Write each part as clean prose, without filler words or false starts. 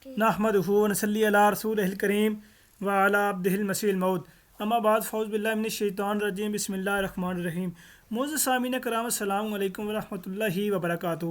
نحمدہ ونصلی علی رسولہ الکریم وعلی عبدہ المسیح الموعود اما بعد فاعوذ باللہ من الشیطان الرجیم بسم اللہ الرحمن الرحیم معزز سامعین کرام السلام علیکم ورحمۃ اللہ وبرکاتہ۔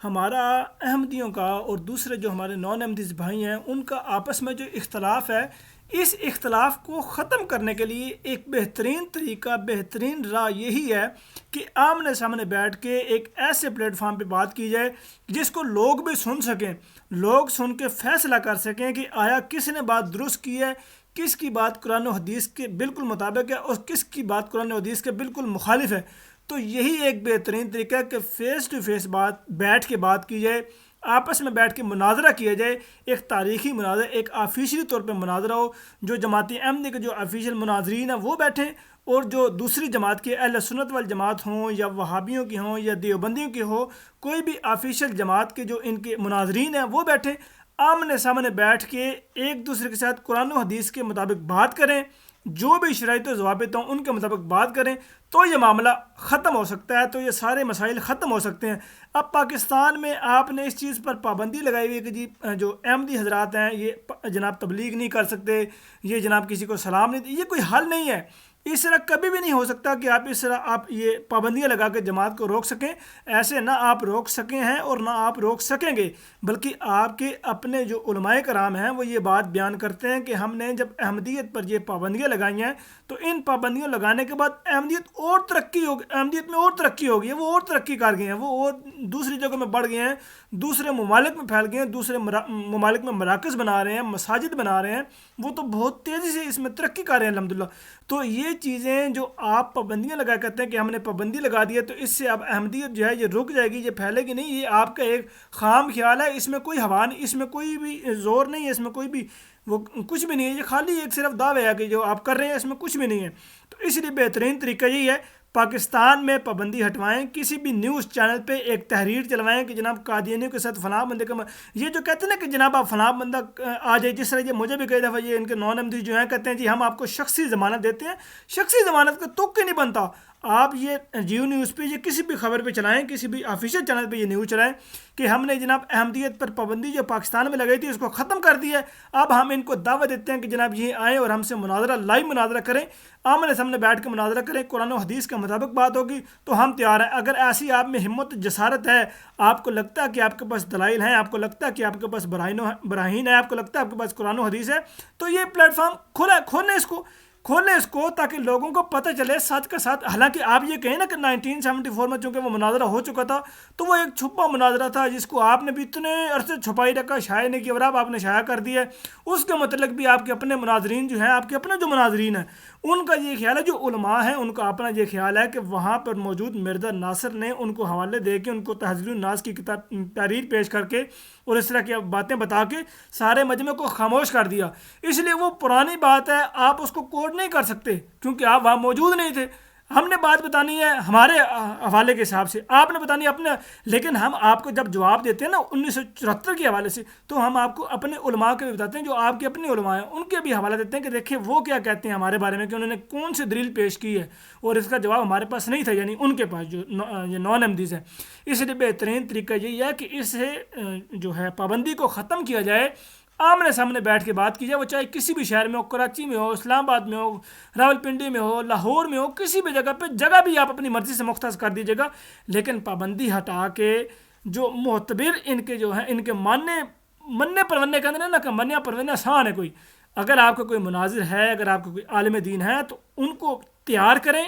ہمارا احمدیوں کا اور دوسرے جو ہمارے نان احمدیز بھائی ہیں ان کا آپس میں جو اختلاف ہے، اس اختلاف کو ختم کرنے کے لیے ایک بہترین طریقہ، بہترین راہ یہی ہے کہ آمنے سامنے بیٹھ کے ایک ایسے پلیٹ فارم پہ بات کی جائے جس کو لوگ بھی سن سکیں، لوگ سن کے فیصلہ کر سکیں کہ آیا کس نے بات درست کی ہے، کس کی بات قرآن و حدیث کے بالکل مطابق ہے اور کس کی بات قرآن و حدیث کے بالکل مخالف ہے۔ تو یہی ایک بہترین طریقہ ہے کہ فیس ٹو فیس بیٹھ کے بات کی جائے، آپس میں بیٹھ کے مناظرہ کیا جائے، ایک تاریخی مناظرہ، ایک آفیشلی طور پہ مناظرہ ہو، جو جماعت احمدی کے جو آفیشیل مناظرین ہیں وہ بیٹھیں اور جو دوسری جماعت کے اہل سنت والجماعت ہوں یا وہابیوں کی ہوں یا دیوبندیوں کی ہو، کوئی بھی آفیشیل جماعت کے جو ان کے مناظرین ہیں وہ بیٹھیں، آمنے سامنے بیٹھ کے ایک دوسرے کے ساتھ قرآن و حدیث کے مطابق بات کریں، جو بھی شرائط و ضوابط ہوں ان کے مطابق بات کریں تو یہ معاملہ ختم ہو سکتا ہے، تو یہ سارے مسائل ختم ہو سکتے ہیں۔ اب پاکستان میں آپ نے اس چیز پر پابندی لگائی ہوئی ہے کہ جی جو احمدی حضرات ہیں یہ جناب تبلیغ نہیں کر سکتے، یہ جناب کسی کو سلام نہیں، یہ کوئی حل نہیں ہے۔ اس طرح کبھی بھی نہیں ہو سکتا کہ آپ اس طرح آپ یہ پابندیاں لگا کے جماعت کو روک سکیں، ایسے نہ آپ روک سکیں ہیں اور نہ آپ روک سکیں گے، بلکہ آپ کے اپنے جو علماء کرام ہیں وہ یہ بات بیان کرتے ہیں کہ ہم نے جب احمدیت پر یہ پابندیاں لگائی ہیں تو ان پابندیوں لگانے کے بعد احمدیت اور ترقی ہوگی، احمدیت میں اور ترقی ہوگی، وہ اور ترقی کر گئے ہیں، وہ اور دوسری جگہ میں بڑھ گئے ہیں، دوسرے ممالک میں پھیل گئے ہیں، دوسرے ممالک میں مراکز بنا رہے ہیں، مساجد بنا رہے ہیں، وہ تو بہت تیزی سے اس میں ترقی کر رہے ہیں الحمدللہ۔ تو یہ چیزیں جو آپ پابندیاں لگا کرتے ہیں کہ ہم نے پابندی لگا دی ہے تو اس سے اب احمدیت جو ہے یہ رک جائے گی، یہ پھیلے گی نہیں، یہ آپ کا ایک خام خیال ہے، اس میں کوئی ہوا نہیں، اس میں کوئی بھی زور نہیں ہے، اس میں کوئی بھی وہ کچھ بھی نہیں ہے، یہ خالی ایک صرف دعوے ہے کہ جو آپ کر رہے ہیں اس میں کچھ بھی نہیں ہے۔ تو اس لیے بہترین طریقہ یہی ہے پاکستان میں پابندی ہٹوائیں، کسی بھی نیوز چینل پہ ایک تحریر چلوائیں کہ جناب قادیانیوں کے ساتھ فلاں بندے کا یہ جو کہتے ہیں نا کہ جناب آپ فلاں بندہ آ جائے، جس طرح یہ مجھے بھی کئی دفعہ یہ ان کے نان احمدی جو ہیں کہتے ہیں جی ہم آپ کو شخصی ضمانت دیتے ہیں، شخصی ضمانت کا تک ہی نہیں بنتا۔ آپ یہ جیو نیوز پہ یہ کسی بھی خبر پہ چلائیں، کسی بھی آفیشیل چینل پہ یہ نیوز چلائیں کہ ہم نے جناب احمدیت پر پابندی جو پاکستان میں لگائی تھی اس کو ختم کر دی ہے، اب ہم ان کو دعوت دیتے ہیں کہ جناب یہ آئیں اور ہم سے مناظرہ، لائیو مناظرہ کریں، آمنے سامنے بیٹھ کے مناظرہ کریں، قرآن و حدیث کے مطابق بات ہوگی تو ہم تیار ہیں۔ اگر ایسی آپ میں ہمت جسارت ہے، آپ کو لگتا ہے کہ آپ کے پاس دلائل ہیں، آپ کو لگتا ہے کہ آپ کے پاس براہین ہے، آپ کو لگتا ہے آپ کے پاس قرآن و حدیث ہے، تو یہ پلیٹ فارم کھولا ہے، کھولیں اس کو تاکہ لوگوں کو پتہ چلے سچ کا ساتھ۔ حالانکہ آپ یہ کہیں نا کہ 1974 میں چونکہ وہ مناظرہ ہو چکا تھا تو وہ ایک چھپا مناظرہ تھا جس کو آپ نے بھی اتنے عرصے چھپائی رکھا، شائع نہیں کیا، اور اب آپ نے شائع کر دیا ہے۔ اس کے متعلق بھی آپ کے اپنے مناظرین جو ہیں، آپ کے اپنے جو مناظرین ہیں ان کا یہ خیال ہے، جو علماء ہیں ان کا اپنا یہ خیال ہے کہ وہاں پر موجود مرزا ناصر نے ان کو حوالے دے کے، ان کو تحذیر الناس کی کتاب تحریر پیش کر کے اور اس طرح کی باتیں بتا کے سارے مجمع کو خاموش کر دیا۔ اس لیے وہ پرانی بات ہے، آپ اس کو کوٹ نہیں کر سکتے کیونکہ آپ وہاں موجود نہیں تھے۔ ہم نے بات بتانی ہے ہمارے حوالے کے حساب سے، آپ نے بتانی ہے اپنے، لیکن ہم آپ کو جب جواب دیتے ہیں نا 1974 کے حوالے سے تو ہم آپ کو اپنے علماء کے بھی بتاتے ہیں، جو آپ کے اپنے علماء ہیں ان کے بھی حوالہ دیتے ہیں کہ دیکھیں وہ کیا کہتے ہیں ہمارے بارے میں، کہ انہوں نے کون سی دلیل پیش کی ہے، اور اس کا جواب ہمارے پاس نہیں تھا، یعنی ان کے پاس جو یہ نان احمدیز ہیں۔ اس لیے بہترین طریقہ یہی ہے کہ اسے جو ہے پابندی کو ختم کیا جائے، آمنے سامنے بیٹھ کے بات کی جائے، وہ چاہے کسی بھی شہر میں ہو، کراچی میں ہو، اسلام آباد میں ہو، راولپنڈی میں ہو، لاہور میں ہو، کسی بھی جگہ پہ، جگہ بھی آپ اپنی مرضی سے مختص کر دیجیے گا، لیکن پابندی ہٹا کے جو معتبر ان کے جو ہیں ان کے مننے پروننے کے اندر نا کہ منیا پروننے آسان ہے کوئی، اگر آپ کا کوئی مناظر ہے، اگر آپ کا کوئی عالم دین ہے تو ان کو تیار کریں،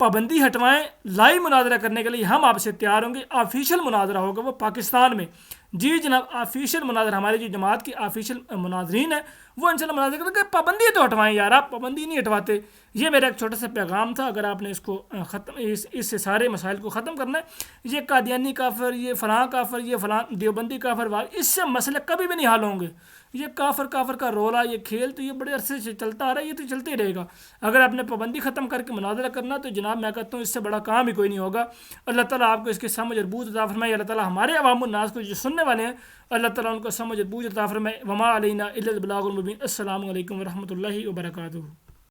پابندی ہٹوائیں، لائیو مناظرہ کرنے کے لیے ہم آپ سے تیار ہوں گے۔ آفیشیل مناظرہ ہوگا وہ پاکستان میں، جی جناب آفیشیل مناظرہ، ہماری جو جماعت کی آفیشیل مناظرین ہیں وہ انشاءاللہ مناظرہ کریں گے۔ پابندی تو ہٹوائیں یار، آپ پابندی نہیں ہٹواتے۔ یہ میرا ایک چھوٹا سا پیغام تھا، اگر آپ نے اس کو اس سے سارے مسائل کو ختم کرنا ہے، یہ قادیانی کافر، یہ فلاں کافر، یہ فلاں دیوبندی کافر، اس سے مسئلے کبھی بھی نہیں حل ہوں گے۔ یہ کافر کا رولا، یہ کھیل تو یہ بڑے عرصے سے چلتا آ رہا ہے، یہ تو چلتے ہی رہے گا۔ اگر آپ نے پابندی ختم کر کے مناظرہ کرنا تو جناب میں کہتا ہوں اس سے بڑا کام ہی کوئی نہیں ہوگا۔ اللہ تعالیٰ آپ کو اس کی سمجھ اور بوجھ عطا فرمائے۔ اللہ تعالیٰ ہمارے عوام الناس کو جو سننے والے ہیں اللہ تعالیٰ ان کو سمجھ اور بوجھ عطا فرمائے۔ وما علینا الا البلاغ المبین۔ السلام علیکم ورحمۃ اللہ وبرکاتہ۔